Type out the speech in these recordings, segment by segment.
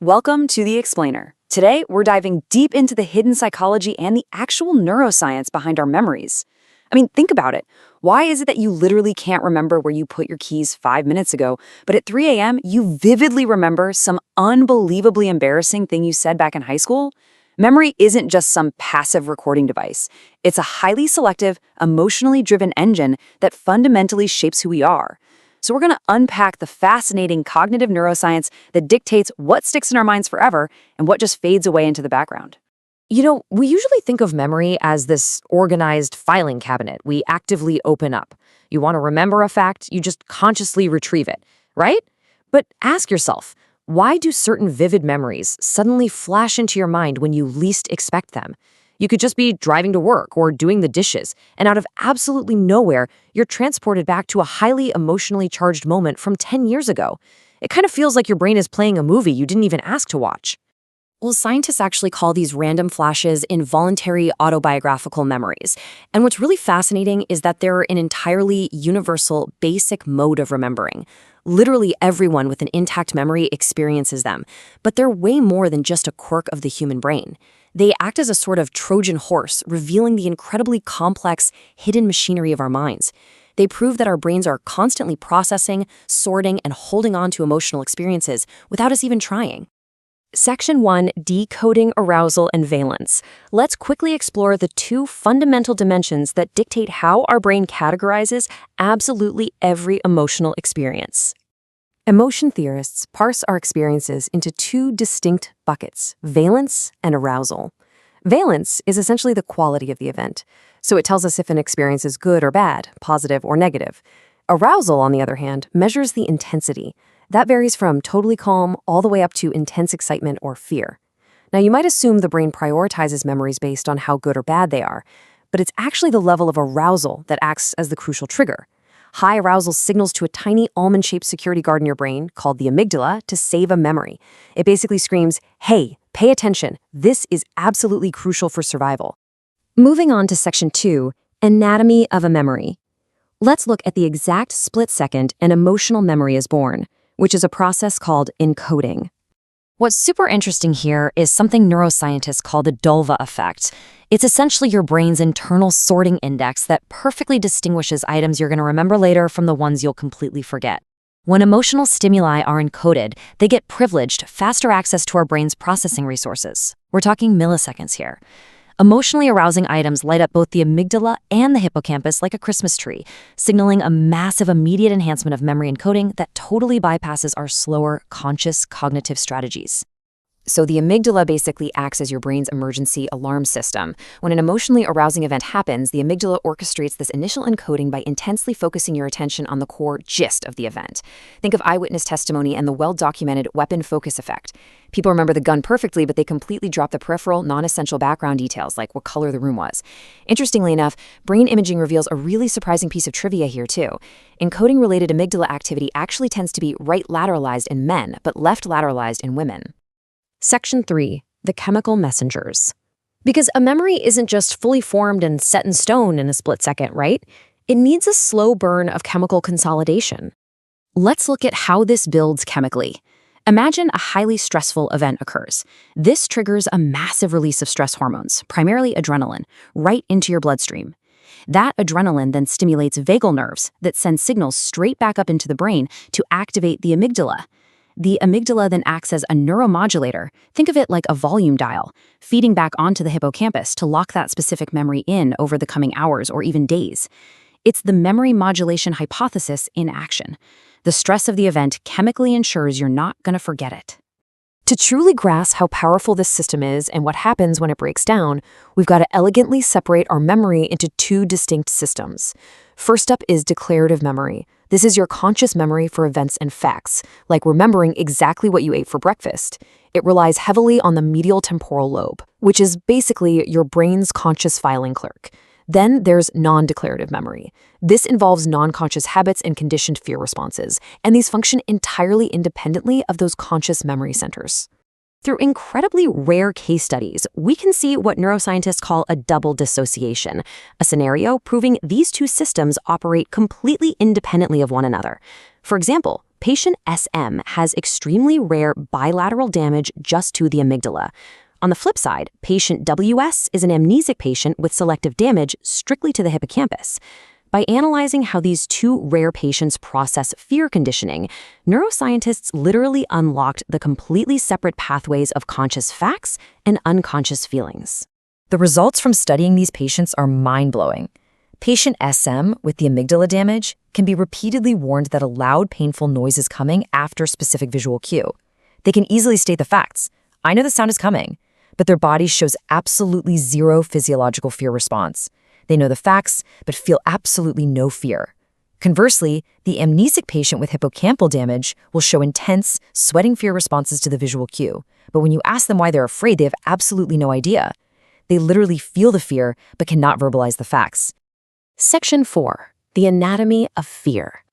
Welcome to The Explainer. Today, we're diving deep into the hidden psychology and the actual neuroscience behind our memories. Think about it. Why is it that you literally can't remember where you put your keys 5 minutes ago, but at 3 a.m., you vividly remember some unbelievably embarrassing thing you said back in high school? Memory isn't just some passive recording device. It's a highly selective, emotionally driven engine that fundamentally shapes who we are. So we're going to unpack the fascinating cognitive neuroscience that dictates what sticks in our minds forever and what just fades away into the background. We usually think of memory as this organized filing cabinet we actively open up. You want to remember a fact, you just consciously retrieve it, right? But ask yourself, why do certain vivid memories suddenly flash into your mind when you least expect them? You could just be driving to work or doing the dishes, and out of absolutely nowhere, you're transported back to a highly emotionally charged moment from 10 years ago. It kind of feels like your brain is playing a movie you didn't even ask to watch. Well, scientists actually call these random flashes involuntary autobiographical memories. And what's really fascinating is that they're an entirely universal, basic mode of remembering. Literally everyone with an intact memory experiences them, but they're way more than just a quirk of the human brain. They act as a sort of Trojan horse, revealing the incredibly complex, hidden machinery of our minds. They prove that our brains are constantly processing, sorting, and holding on to emotional experiences without us even trying. Section 1, Decoding Arousal and Valence. Let's quickly explore the two fundamental dimensions that dictate how our brain categorizes absolutely every emotional experience. Emotion theorists parse our experiences into two distinct buckets, valence and arousal. Valence is essentially the quality of the event, so it tells us if an experience is good or bad, positive or negative. Arousal, on the other hand, measures the intensity. That varies from totally calm all the way up to intense excitement or fear. Now, you might assume the brain prioritizes memories based on how good or bad they are, but it's actually the level of arousal that acts as the crucial trigger. High arousal signals to a tiny almond-shaped security guard in your brain, called the amygdala, to save a memory. It basically screams, hey, pay attention, this is absolutely crucial for survival. Moving on to Section 2, Anatomy of a Memory. Let's look at the exact split second an emotional memory is born, which is a process called encoding. What's super interesting here is something neuroscientists call the Dolva effect. It's essentially your brain's internal sorting index that perfectly distinguishes items you're going to remember later from the ones you'll completely forget. When emotional stimuli are encoded, they get privileged, faster access to our brain's processing resources. We're talking milliseconds here. Emotionally arousing items light up both the amygdala and the hippocampus like a Christmas tree, signaling a massive immediate enhancement of memory encoding that totally bypasses our slower, conscious cognitive strategies. So the amygdala basically acts as your brain's emergency alarm system. When an emotionally arousing event happens, the amygdala orchestrates this initial encoding by intensely focusing your attention on the core gist of the event. Think of eyewitness testimony and the well-documented weapon focus effect. People remember the gun perfectly, but they completely drop the peripheral, non-essential background details like what color the room was. Interestingly enough, brain imaging reveals a really surprising piece of trivia here too. Encoding-related amygdala activity actually tends to be right lateralized in men, but left lateralized in women. Section 3, the chemical messengers. Because a memory isn't just fully formed and set in stone in a split second, right? It needs a slow burn of chemical consolidation. Let's look at how this builds chemically. Imagine a highly stressful event occurs. This triggers a massive release of stress hormones, primarily adrenaline, right into your bloodstream. That adrenaline then stimulates vagal nerves that send signals straight back up into the brain to activate the amygdala. The amygdala then acts as a neuromodulator. Think of it like a volume dial, feeding back onto the hippocampus to lock that specific memory in over the coming hours or even days. It's the memory modulation hypothesis in action. The stress of the event chemically ensures you're not going to forget it. To truly grasp how powerful this system is and what happens when it breaks down, we've got to elegantly separate our memory into two distinct systems. First up is declarative memory. This is your conscious memory for events and facts, like remembering exactly what you ate for breakfast. It relies heavily on the medial temporal lobe, which is basically your brain's conscious filing clerk. Then there's non-declarative memory. This involves non-conscious habits and conditioned fear responses, and these function entirely independently of those conscious memory centers. Through incredibly rare case studies, we can see what neuroscientists call a double dissociation, a scenario proving these two systems operate completely independently of one another. For example, patient SM has extremely rare bilateral damage just to the amygdala. On the flip side, patient WS is an amnesic patient with selective damage strictly to the hippocampus. By analyzing how these two rare patients process fear conditioning, neuroscientists literally unlocked the completely separate pathways of conscious facts and unconscious feelings. The results from studying these patients are mind-blowing. Patient SM with the amygdala damage can be repeatedly warned that a loud, painful noise is coming after a specific visual cue. They can easily state the facts. I know the sound is coming, but their body shows absolutely zero physiological fear response. They know the facts, but feel absolutely no fear. Conversely, the amnesic patient with hippocampal damage will show intense, sweating fear responses to the visual cue. But when you ask them why they're afraid, they have absolutely no idea. They literally feel the fear, but cannot verbalize the facts. Section 4. The anatomy of fear.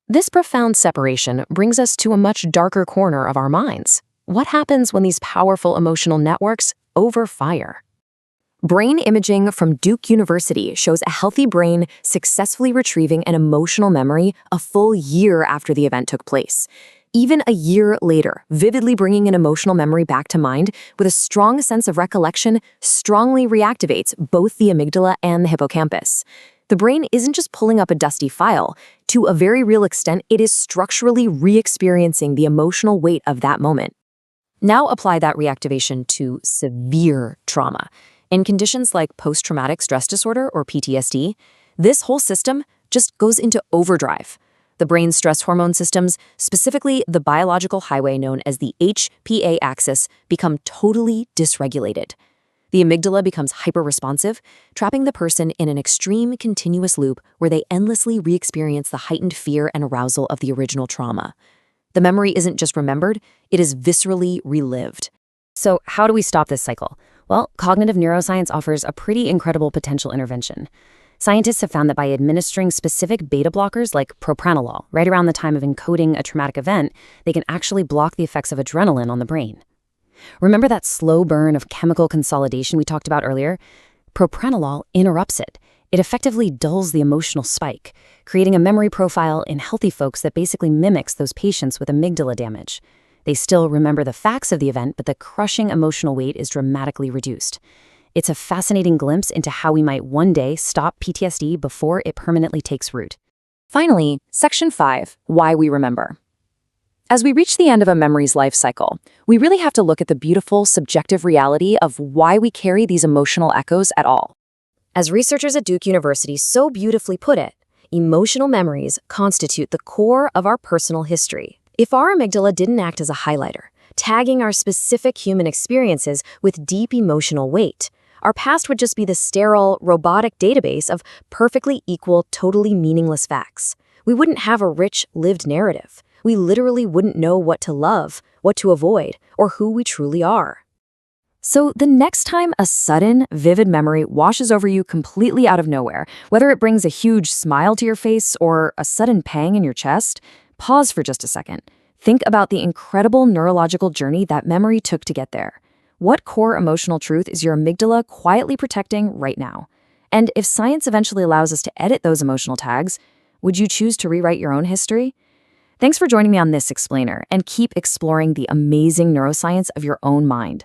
This profound separation brings us to a much darker corner of our minds. What happens when these powerful emotional networks overfire? Brain imaging from Duke University shows a healthy brain successfully retrieving an emotional memory a full year after the event took place. Even a year later, vividly bringing an emotional memory back to mind with a strong sense of recollection strongly reactivates both the amygdala and the hippocampus. The brain isn't just pulling up a dusty file. To a very real extent, it is structurally re-experiencing the emotional weight of that moment. Now apply that reactivation to severe trauma. In conditions like post-traumatic stress disorder or PTSD, this whole system just goes into overdrive. The brain's stress hormone systems, specifically the biological highway known as the HPA axis, become totally dysregulated. The amygdala becomes hyper-responsive, trapping the person in an extreme continuous loop where they endlessly re-experience the heightened fear and arousal of the original trauma. The memory isn't just remembered, it is viscerally relived. So how do we stop this cycle? Well, cognitive neuroscience offers a pretty incredible potential intervention. Scientists have found that by administering specific beta blockers like propranolol right around the time of encoding a traumatic event, they can actually block the effects of adrenaline on the brain. Remember that slow burn of chemical consolidation we talked about earlier? Propranolol interrupts it. It effectively dulls the emotional spike, creating a memory profile in healthy folks that basically mimics those patients with amygdala damage. They still remember the facts of the event, but the crushing emotional weight is dramatically reduced. It's a fascinating glimpse into how we might one day stop PTSD before it permanently takes root. Finally, Section 5, Why We Remember. As we reach the end of a memory's life cycle, we really have to look at the beautiful, subjective reality of why we carry these emotional echoes at all. As researchers at Duke University so beautifully put it, emotional memories constitute the core of our personal history. If our amygdala didn't act as a highlighter, tagging our specific human experiences with deep emotional weight, our past would just be the sterile, robotic database of perfectly equal, totally meaningless facts. We wouldn't have a rich, lived narrative. We literally wouldn't know what to love, what to avoid, or who we truly are. So the next time a sudden, vivid memory washes over you completely out of nowhere, whether it brings a huge smile to your face or a sudden pang in your chest, pause for just a second. Think about the incredible neurological journey that memory took to get there. What core emotional truth is your amygdala quietly protecting right now? And if science eventually allows us to edit those emotional tags, would you choose to rewrite your own history? Thanks for joining me on this explainer, and keep exploring the amazing neuroscience of your own mind.